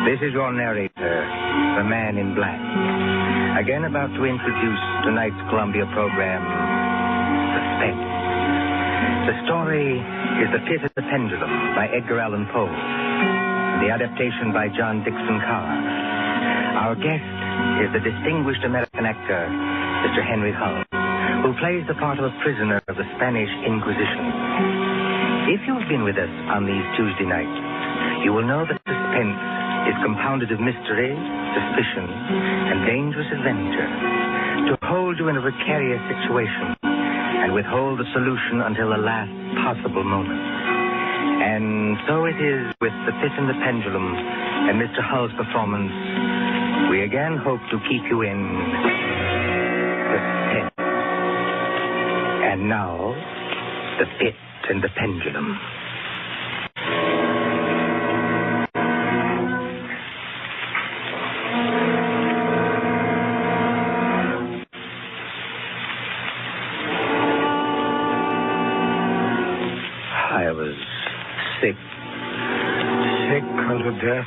This is your narrator, the Man in Black, again about to introduce tonight's Columbia program, Suspense. The story is The Pit And The Pendulum by Edgar Allan Poe, the adaptation by John Dixon Carr. Our guest is the distinguished American actor, Mr. Henry Hull, who plays the part of a prisoner of the Spanish Inquisition. If you've been with us on these Tuesday nights, you will know that Suspense is compounded of mystery, suspicion, and dangerous adventure. To hold you in a precarious situation and withhold the solution until the last possible moment. And so it is with The Pit and the Pendulum and Mr. Hull's performance. We again hope to keep you in suspense. And now, The Pit and the Pendulum. I was sick unto death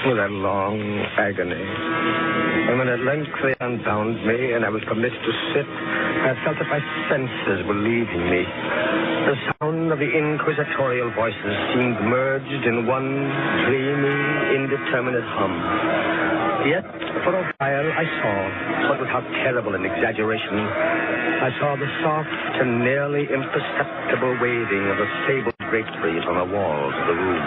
with that long agony. And when at length they unbound me and I was permitted to sit, I felt that my senses were leaving me. The sound of the inquisitorial voices seemed merged in one dreamy, indeterminate hum. Yet, for a while, I saw, but without terrible an exaggeration, I saw the soft and nearly imperceptible waving of the sable draperies on the walls of the room.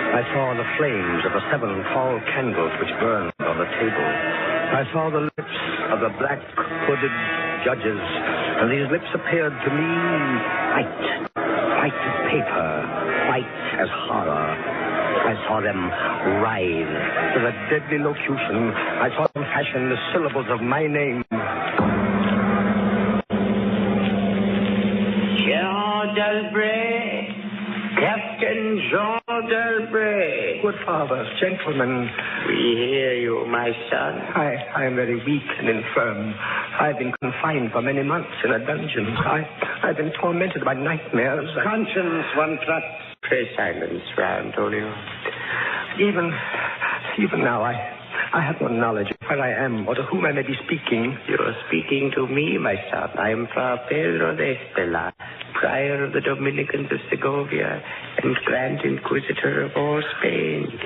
I saw the flames of the 7 tall candles which burned on the table. I saw the lips of the black-hooded judges, and these lips appeared to me white as paper, white as horror. I saw them writhe with a deadly locution. I saw them fashion the syllables of my name. Jean Delbray, Captain Jean Delbray. Good father, gentlemen. We hear you, my son. I am very weak and infirm. I've been confined for many months in a dungeon. I've been tormented by nightmares. Conscience, one trusts. Pray silence, Fra Antonio. Even now, I have no knowledge of where I am or to whom I may be speaking. You're speaking to me, my son. I am Fra Pedro de Estela, prior of the Dominicans of Segovia and Grand Inquisitor of all Spain.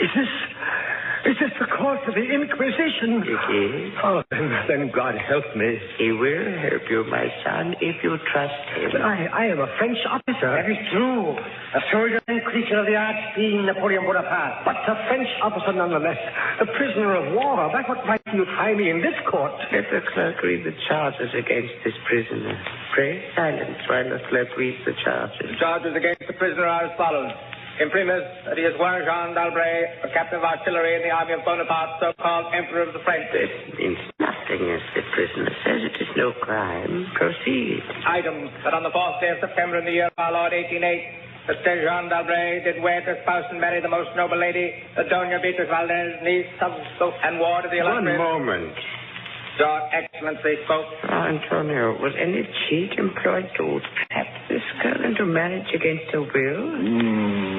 Is this the court of the Inquisition? It is. Oh, then God help me. He will help you, my son, if you trust him. But I am a French officer. That is true. A soldier and creature of the arch-fiend Napoleon Bonaparte. But a French officer nonetheless. A prisoner of war. By what right do you try me in this court? Let the clerk read the charges against this prisoner. Pray silence while the clerk reads the charges. The charges against the prisoner are as follows. Imprimis, that he is one Jean d'Albret, a captain of artillery in the army of Bonaparte, so-called Emperor of the French. This means nothing, as the prisoner says. It is no crime. Proceed. Item, that on the 4th day of September in the year of our Lord 1808, Mr. Jean d'Albret did wed to spouse and marry the most noble lady, the Doña Beatriz Valdez, niece of and ward of the illustrious... One moment. Your Excellency spoke. Antonio, was any cheat employed to trap this girl into marriage against her will?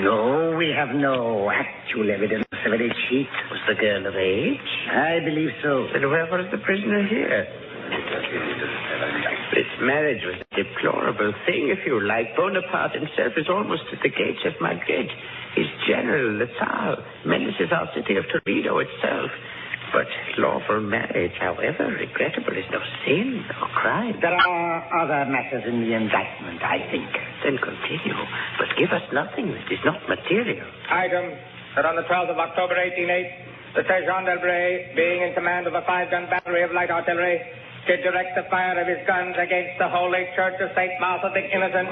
No, we have no actual evidence of any cheat. Was the girl of age? I believe so. Then where was the prisoner here? This marriage was a deplorable thing, if you like. Bonaparte himself is almost at the gates of Madrid. His general, the Tsar, menaces our city of Toledo itself. But lawful marriage, however regrettable, is no sin or crime. There are other matters in the indictment, I think. Then continue, but give us nothing that is not material. Item, that on the 12th of October 1808, Mr. Jean d'Albret, being in command of a 5-gun battery of light artillery, did direct the fire of his guns against the Holy Church of St. Martha the Innocent,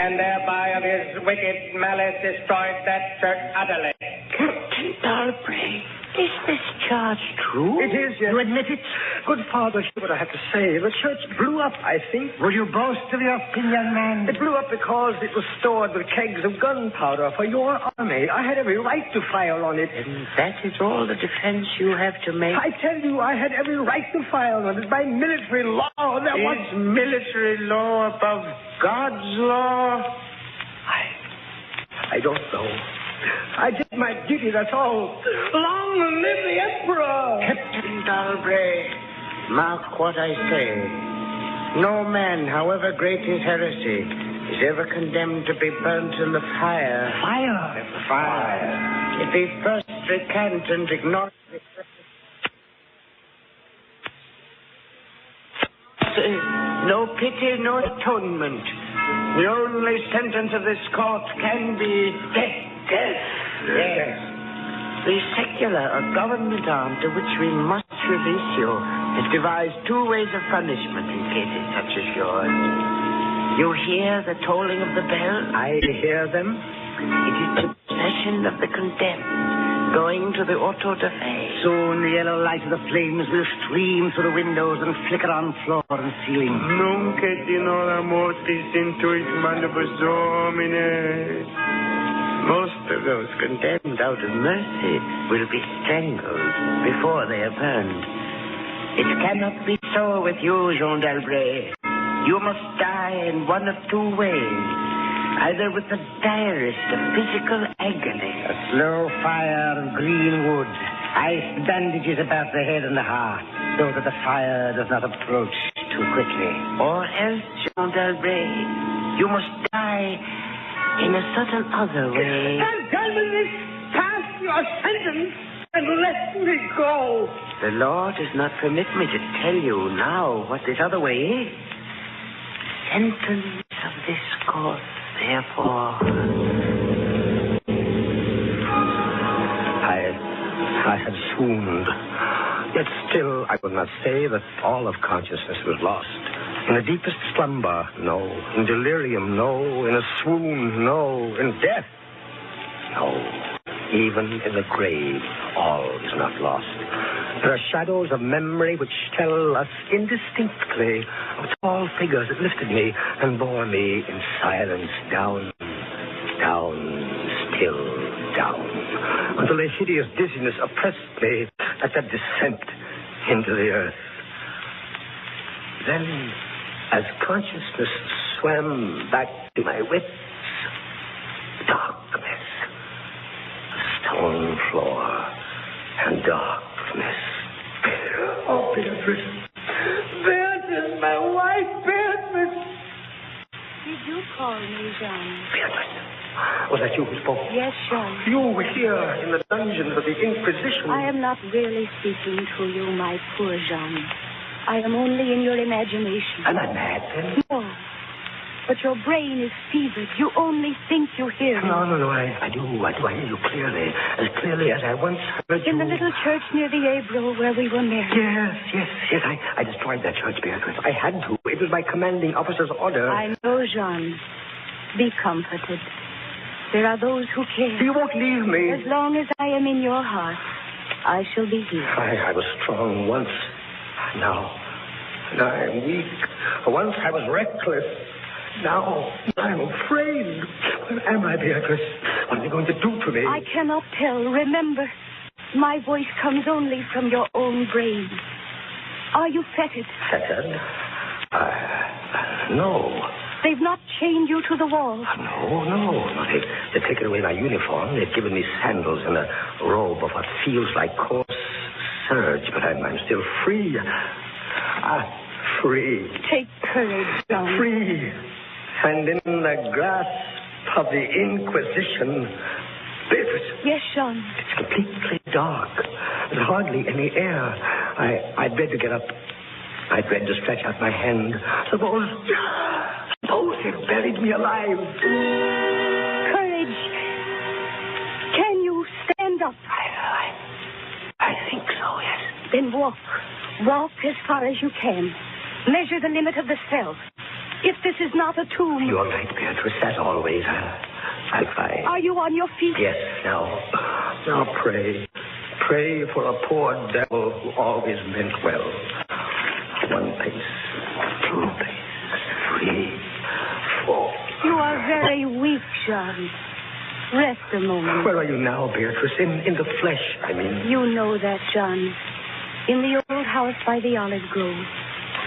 and thereby of his wicked malice destroyed that church utterly. Captain d'Albret, is this charge true? It is, yes. You admit it? Good father, hear what I have to say. The church blew up, I think. Will you boast of your opinion, man? It blew up because it was stored with kegs of gunpowder for your army. I had every right to fire on it. And that is all the defense you have to make? I tell you, I had every right to fire on it by military law. Is military law above God's law? I don't know. I did my duty, that's all. Long live the Emperor! Captain Dalbray, mark what I say. No man, however great his heresy, is ever condemned to be burnt in the fire. Fire. If he first recant and ignore the... No pity, no atonement. The only sentence of this court can be death. Yes. The secular or government arm to which we must release you has devised two ways of punishment in cases such as yours. You hear the tolling of the bell? I hear them. It is the procession of the condemned, going to the auto-da-fe. Soon the yellow light of the flames will stream through the windows and flicker on floor and ceiling. Nunc et in hora mortis intuit manibus Domine. Most of those condemned out of mercy will be strangled before they are burned. It cannot be so with you, Jean d'Albret. You must die in one of two ways. Either with the direst of physical agony. A slow fire of green wood. Ice bandages about the head and the heart, so that the fire does not approach too quickly. Or else, Jean d'Albret, you must die in a certain other way. Antagonist, pass your sentence and let me go. The law does not permit me to tell you now what this other way is. Sentence of this court, therefore. I had swooned. Yet still, I would not say that all of consciousness was lost. In the deepest slumber, no. In delirium, no. In a swoon, no. In death, no. Even in the grave, all is not lost. There are shadows of memory which tell us indistinctly of tall figures that lifted me and bore me in silence down, still down, until a hideous dizziness oppressed me at that descent into the earth. Then, as consciousness swam back to my wits, darkness, a stone floor, and darkness. Oh, Beatrice. Beatrice, my wife, Beatrice. Did you call me, Jean? Beatrice, was that you who spoke? Yes, Jean. You were here in the dungeons of the Inquisition. I am not really speaking to you, my poor Jean. I am only in your imagination. Am I mad, then? No. But your brain is fevered. You only think you hear me. No, I do. I hear you clearly. As clearly as I once heard you. In the little church near the Ebro where we were married. Yes. I destroyed that church, Beatrice. I had to. It was my commanding officer's order. I know, Jean. Be comforted. There are those who care. You won't leave me. As long as I am in your heart, I shall be here. I was strong once. Now I am weak. Once I was reckless. Now I'm afraid. Where am I, Beatrice? What are you going to do to me? I cannot tell. Remember, my voice comes only from your own brain. Are you fettered? Fettered? No. They've not chained you to the wall. No. They've taken away my uniform. They've given me sandals and a robe of what feels like coarse serge, but I'm still free. Free. Take courage, John. Free. And in the grasp of the Inquisition. Beatrice. Yes, Jean. It's completely dark. There's hardly any air. I dread to get up. I dread to stretch out my hand. Suppose they've buried me alive. Courage. Can you stand up? I think so, yes. Then walk. Walk as far as you can. Measure the limit of the cell. If this is not a tomb... You're right, Beatrice, as always. I'll try. Are you on your feet? Yes, now pray. Pray for a poor devil who always meant well. 1 pace, 2 paces, 3, 4. You are very weak, Jean. Rest a moment. Where are you now, Beatrice? In the flesh, I mean. You know that, Jean. In the old house by the olive grove.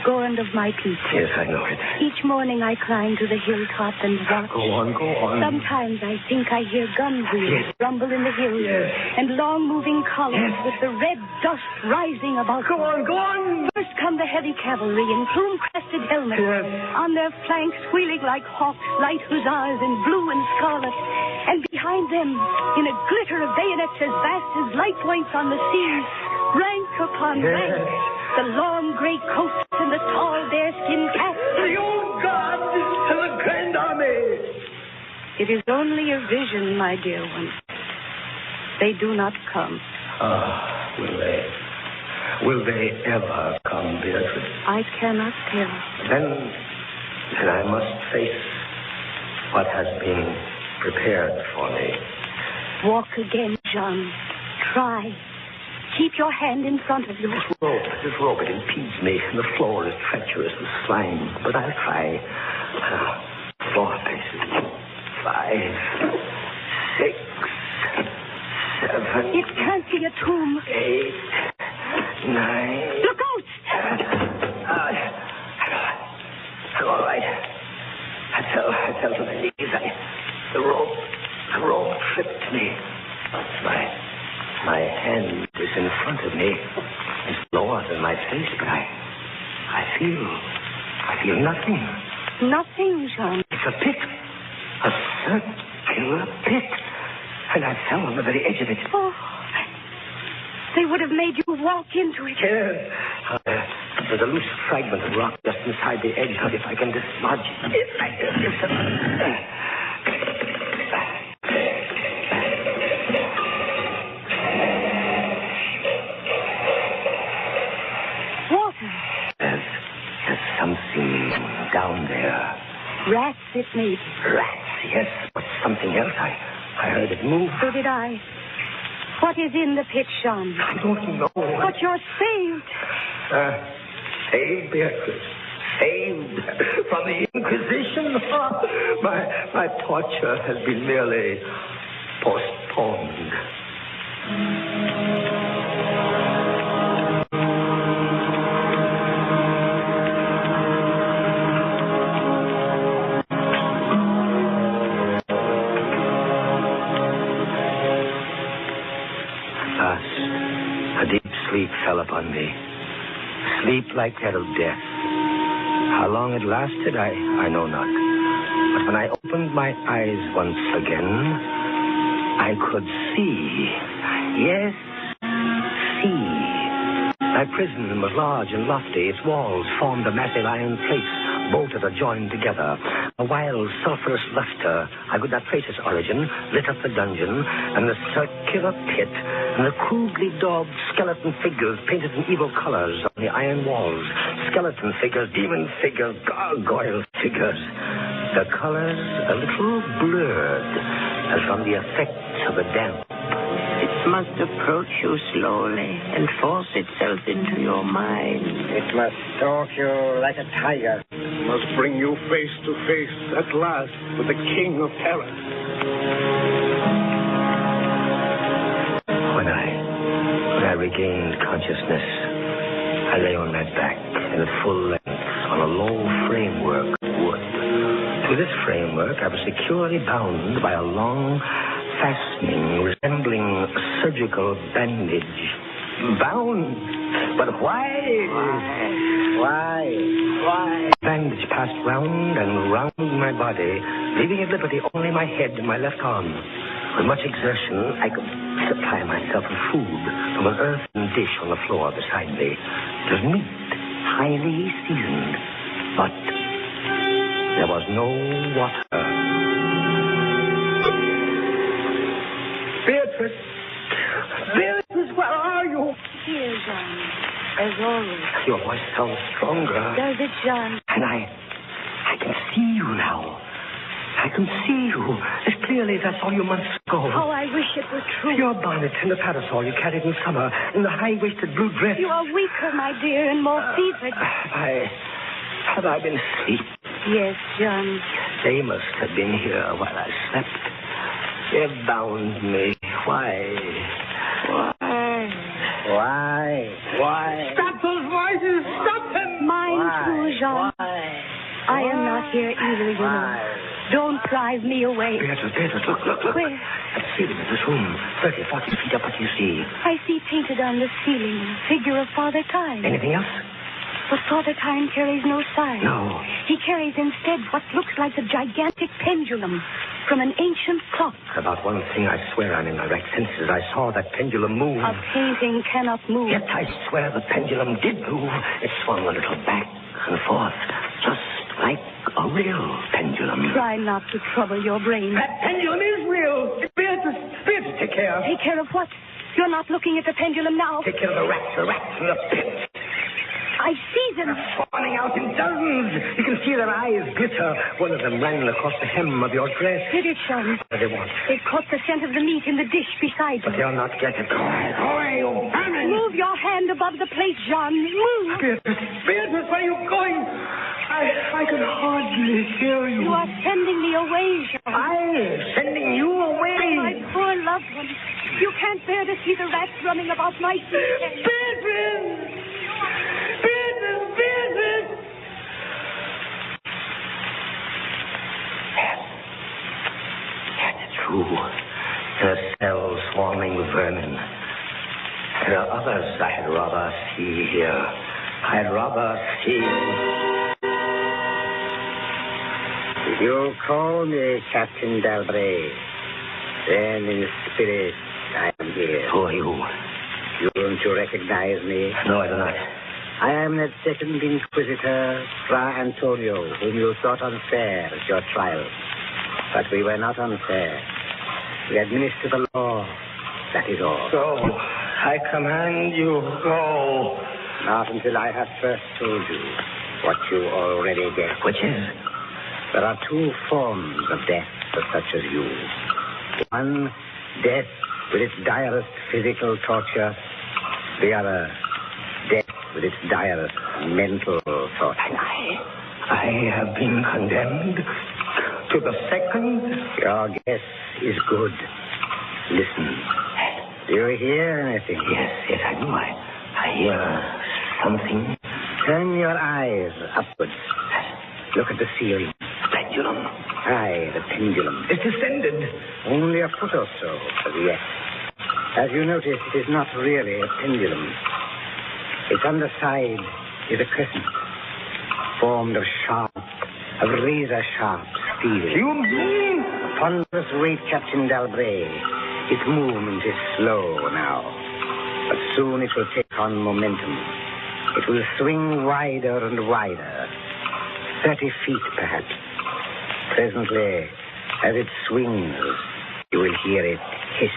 scorned of my people. Yes, I know it. Each morning I climb to the hilltop and watch. Go on. Sometimes I think I hear gun wheels rumble in the hills. Yes. And long-moving columns with the red dust rising about Go on. First come the heavy cavalry in plume-crested helmets. Yes. On their flanks, squealing like hawks, light hussars in blue and scarlet. And behind them, in a glitter of bayonets as vast as light points on the sea, rank upon rank, the long gray coats and the tall bearskin caps. The old God and the grand army. It is only a vision, my dear one. They do not come. Will they? Will they ever come, Beatrice? I cannot tell. Then I must face what has been prepared for me. Walk again, John. Try. Keep your hand in front of you. This rope, it impedes me. The floor is treacherous with slime. But I'll try. 4 paces. 5, 6, 7. It can't be a tomb. 8, 9. Look out! I'm all right. I fell to my knees. The rope tripped me. My hand is in front of me. It's lower than my face, but I feel nothing. Nothing, John. It's a pit. A circular pit. And I fell on the very edge of it. Oh, they would have made you walk into it. Yes. There's a loose fragment of rock just inside the edge. If I can dislodge it. Water. There's something down there. Rats, it may be. Rats, yes. But something else. I heard it move. So did I. What is in the pit, John? I don't know. But you're saved. Saved, Beatrice. Saved from the Inquisition. My torture has been merely postponed. A deep sleep fell upon me. Sleep like that of death. How long it lasted, I know not. But when I opened my eyes once again, I could see. Yes, see. My prison was large and lofty. Its walls formed a massive iron plate, bolted or joined together. A wild, sulphurous luster, I could not trace its origin, lit up the dungeon, and the circular pit, and the crudely daubed skeleton figures painted in evil colors on the iron walls. Skeleton figures, demon figures, gargoyle figures. The colors a little blurred, as from the effects of the damp. It must approach you slowly and force itself into your mind. It must stalk you like a tiger. Must bring you face to face at last with the King of Terror. When I regained consciousness, I lay on my back in full length on a low framework of wood. To this framework, I was securely bound by a long fastening resembling a surgical bandage. Bound? But why? Why? Bandage passed round and round my body, leaving at liberty only my head and my left arm. With much exertion, I could supply myself with food from an earthen dish on the floor beside me. It was meat, highly seasoned, but there was no water. Beatrice, where are you? Here, John. As always. Your voice sounds stronger. Does it, John? And I can see you now. I can see you as clearly as I saw you months ago. Oh, I wish it were true. Your bonnet and the parasol you carried in summer, and the high-waisted blue dress. You are weaker, my dear, and more fevered. Have I been asleep? Yes, John. They must have been here while I slept. They bound me. Why? Why? Stop those voices! Stop them! Mind, Jean. Why? I am not here either, you know. Don't drive me away. Beatrice, look. Where? At the ceiling of this room, 30, 40 feet up, what do you see? I see painted on the ceiling a figure of Father Time. Anything else? But Father Time carries no sign. No. He carries instead what looks like a gigantic pendulum from an ancient clock. About one thing I swear I'm in my right senses. I saw that pendulum move. A painting cannot move. Yet I swear the pendulum did move. It swung a little back and forth, just like a real pendulum. Try not to trouble your brain. That pendulum is real. Beatrice, take care. Take care of what? You're not looking at the pendulum now. Take care of the rats in the pit. I see them. They're spawning out in dozens. You can see their eyes glitter. One of them ran across the hem of your dress. Did it, Sean? What do they want? It caught the scent of the meat in the dish beside But you. they'll not get it. Go away, you vermin. Move your hand above the plate, Jean. Move. Beatrice, where are you going? I can hardly hear you. You are sending me away, Jean. I'm sending you away. My poor loved one. You can't bear to see the rats running about my feet. Beatrice! Yes, it's true. There are cells swarming with vermin. There are others I had rather see here. I'd rather see. You call me Captain Dalbray. Then in spirit I am here. Who are you? Don't you recognize me? No, I do not. I am that second Inquisitor, Fra Antonio, whom you thought unfair at your trial. But we were not unfair. We administer the law. That is all. Go. I command you, go. Not until I have first told you what you already guess. Which is? There are two forms of death for such as you. One, death with its direst physical torture. The other, death with its direst mental torture. I have been condemned to the second. Your guess is good. Listen. Do you hear anything? Yes, I do. I hear something. Turn your eyes upwards. Look at the ceiling. Pendulum. Aye, the pendulum. It's descended. Only a foot or so, but yes. As you notice, it is not really a pendulum. Its underside is a crescent, formed of razor-sharp steel. You mean? Upon this rate, Captain Dalbray, its movement is slow now. But soon it will take on momentum. It will swing wider and wider, 30 feet perhaps. Presently, as it swings, you will hear it hiss.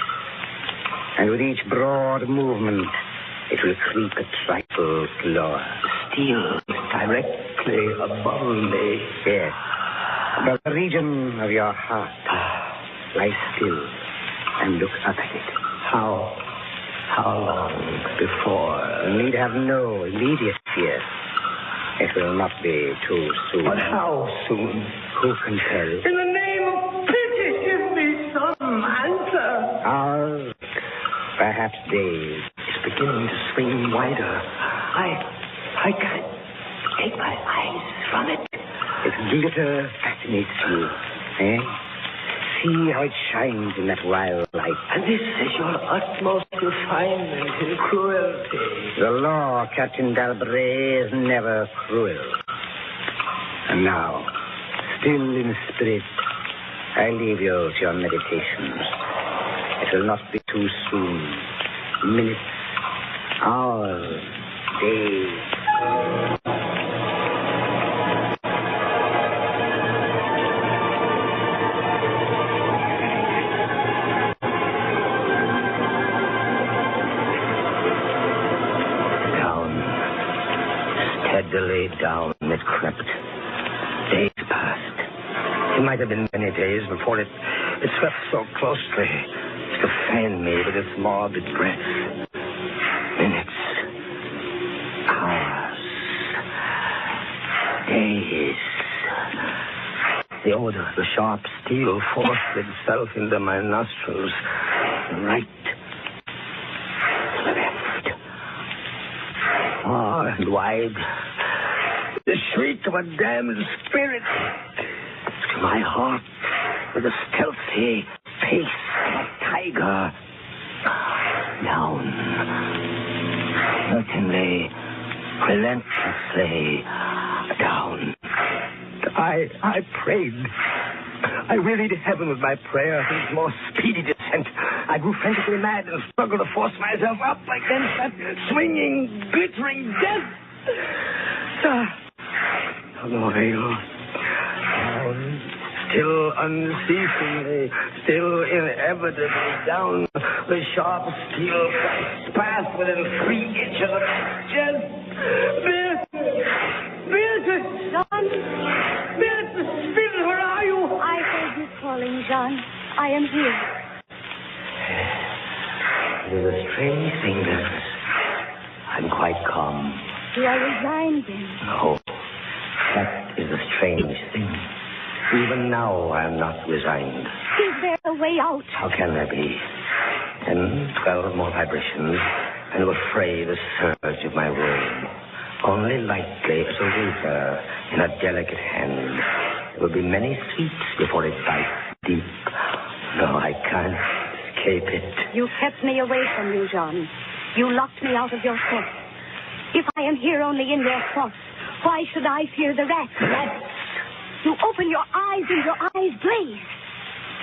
And with each broad movement, it will creep a trifle lower. Steel directly above me. Yes. Above the region of your heart. Lie still and look up at it. How long before? You need have no immediate fear. It will not be too soon. But how soon? Who can tell? In the name of pity, give me some answer. Hours, perhaps days. It's beginning to swing wider. I can't take my eyes from it. Its glitter fascinates you, eh? See how it shines in that wild light. And this is your utmost refinement in cruelty. The law, Captain Dalbray, is never cruel. And now, still in spirit, I leave you to your meditations. It will not be too soon. Minutes, hours, days. Steadily down it crept. Days passed. It might have been many days before it swept so closely as to fan me with its morbid breath. Minutes. Hours. Days. The odor, the sharp steel forced itself into my nostrils. Right. Left. Far and wide. The shriek of a damned spirit. To my heart, with the stealthy pace of a tiger. Down. Certainly, relentlessly down. I prayed. I wearied heaven with my prayer for his more speedy descent. I grew frantically mad and struggled to force myself up against that swinging, glittering death. No avail. Down, still unceasingly, still inevitably down the sharp steel path within 3 inches of my chest. Beatrice! John! Beatrice! Beatrice, where are you? I heard you calling, John. I am here. It is a strange thing, Beatrice. I'm quite calm. You are resigned, then. No, that is a strange thing. Even now, I am not resigned. Is there a way out? How can there be? 10, 12 more vibrations, and it will fray the surge of my robe. Only lightly as a wafer in a delicate hand. It will be many sweeps before it bites deep. No, I can't escape it. You kept me away from you, John. You locked me out of your thoughts. If I am here only in your thoughts, why should I fear the rats? Rats? You open your eyes and your eyes blaze.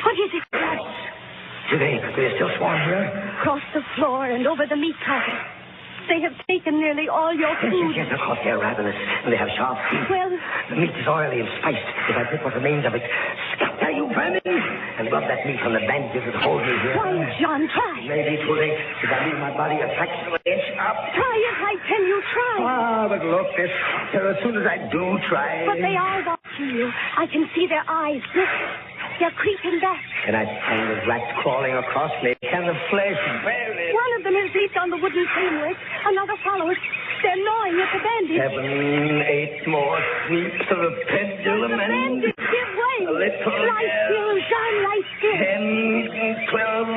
What is it? Rats? Do they still swarm here? Across the floor and over the meat platter. They have taken nearly all your food. Yes, of course, they're ravenous, and they have sharp teeth. Well... The meat is oily and spiced. If I take what remains of it, scatter, you vermin! And rub that meat on the bandages that hold me here. Try it, John, try. Maybe too late. If I leave my body a fraction of an inch up. Try it, I tell you, try. Ah, but look, as soon as I do try... But they are watching you. I can see their eyes glitter. They're creeping back. Can I find the rats crawling across me? Can the flesh bear it? One of them has leaped on the wooden framework. Another follows. They're gnawing at the bandage. 7, 8 more sweeps of the pendulum. The bandage, give way. A little. Lie still, John, lie still. 10, 12,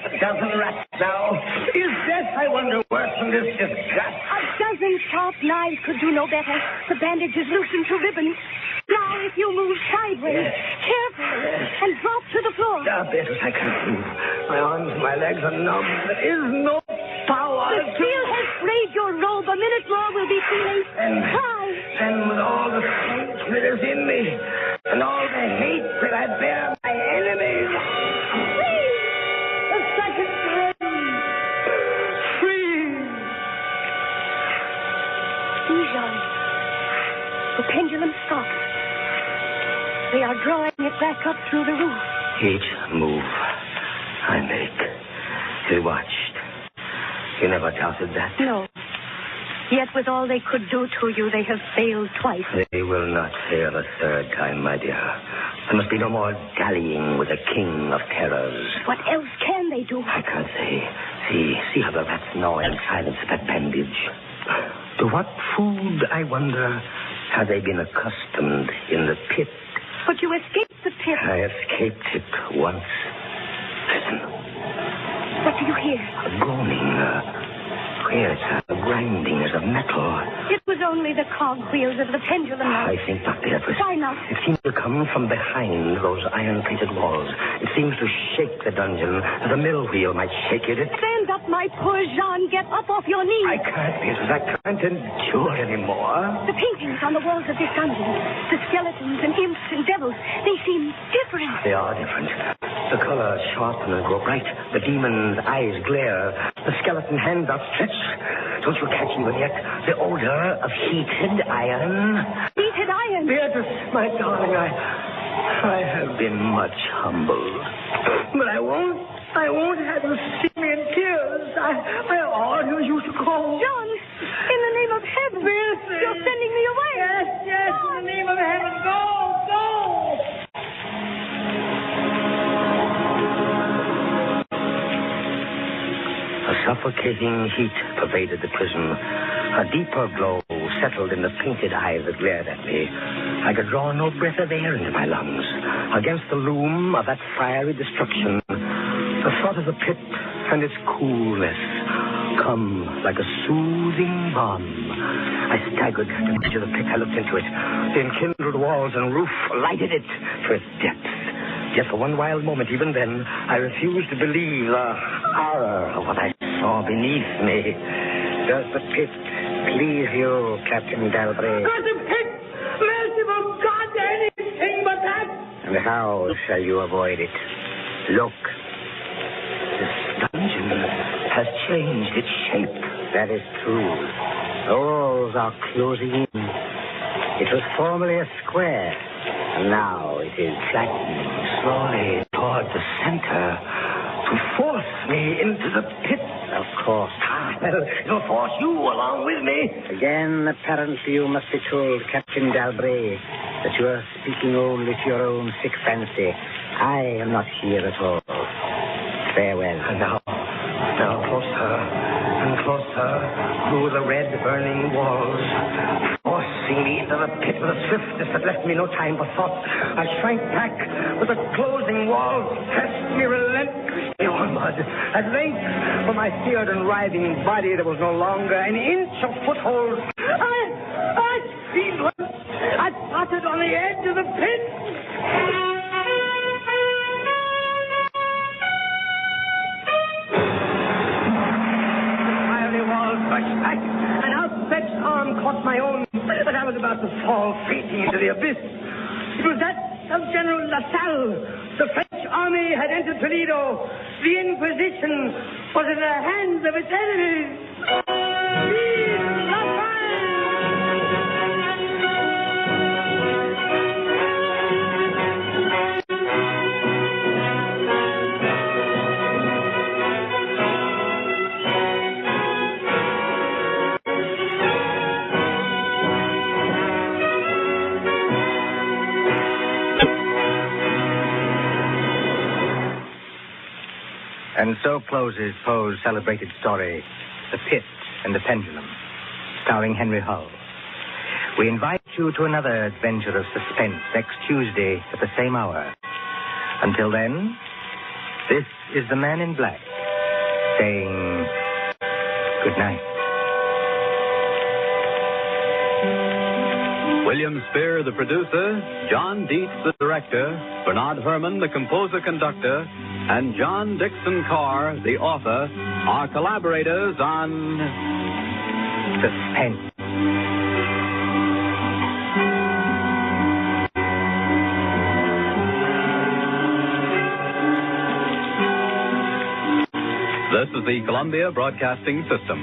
a dozen rats now. Is death, I wonder, worse than this disgust? A dozen sharp knives could do no better. The bandage is loosened to ribbons. Now, if you move sideways, carefully, and drop to the floor. Beatrice, I can't move. My arms and my legs are numb. There is no power. The steel has frayed your robe. A minute more will be too late. Try. And with all the strength that is in me, and all the hate that I bear my enemies. Free! A second free! Free! Jean. The pendulum stops. They are drawing it back up through the roof. Each move I make is watched. You never doubted that? No. Yet with all they could do to you, they have failed twice. They will not fail a third time, my dear. There must be no more dallying with the king of terrors. What else can they do? I can't say. See how the rats gnaw in silence at that bandage. To what food, I wonder, have they been accustomed in the pit? But you escaped the pit. I escaped it once. Listen. What do you hear? A groaning. Queer sound, grinding as of metal. It was only the cog wheels of the pendulum. I think not, Beatrice. Why not? It seems to come from behind those iron-plated walls. It seems to shake the dungeon as a mill wheel might shake it. Stand up, my poor Jean. Get up off your knees. I can't, Beatrice. I can't endure anymore. The paintings on the walls of this dungeon, the skeletons and imps and devils, they seem different. They are different. The colors sharpen and grow bright. The demon's eyes glare. The skeleton hands outstretched. Don't you catch even yet the odor of heated iron? Heated iron? Beatrice, my darling, I have been much humbled. But I won't have you see me in tears. I order you to go. John, in the name of heaven. Beatrice. You're sending me away. Yes, in the name of heaven. Go. A suffocating heat pervaded the prison. A deeper glow settled in the painted eyes that glared at me. I could draw no breath of air into my lungs. Against the loom of that fiery destruction, the thought of the pit and its coolness come like a soothing balm. I staggered to the edge of the pit. I looked into it. The enkindled walls and roof lighted it to its depths. Yet for one wild moment, even then, I refused to believe the horror of what I saw beneath me. Does the pit please you, Captain Dalbray? Does the pit? Merciful God, anything but that! And how shall you avoid it? Look. This dungeon has changed its shape. That is true. The walls are closing in. It was formerly a square, and now it is flattening Slowly toward the center to force me into the pit. Of course. It'll force you along with me. Again, apparently you must be told, Captain Dalbray, that you are speaking only to your own sick fancy. I am not here at all. Farewell. And now closer and closer through the red burning walls, forcing me into the pit with a swiftness that left me no time for thought. I shrank back, but the closing walls pressed me relentlessly onward. At length, for my seared and writhing body, there was no longer an inch of foothold. I spotted on the edge of the pit. Pushed back, an outstretched arm caught my own, but I was about to fall fainting into the abyss. It was that of General LaSalle. The French army had entered Toledo. The Inquisition was in the hands of its enemies. And so closes Poe's celebrated story, The Pit and the Pendulum, starring Henry Hull. We invite you to another adventure of suspense next Tuesday at the same hour. Until then, this is the Man in Black saying good night. William Spear, the producer, John Dietz, the director, Bernard Herrmann, the composer-conductor, and John Dixon Carr, the author, are collaborators on Suspense. This is the Columbia Broadcasting System.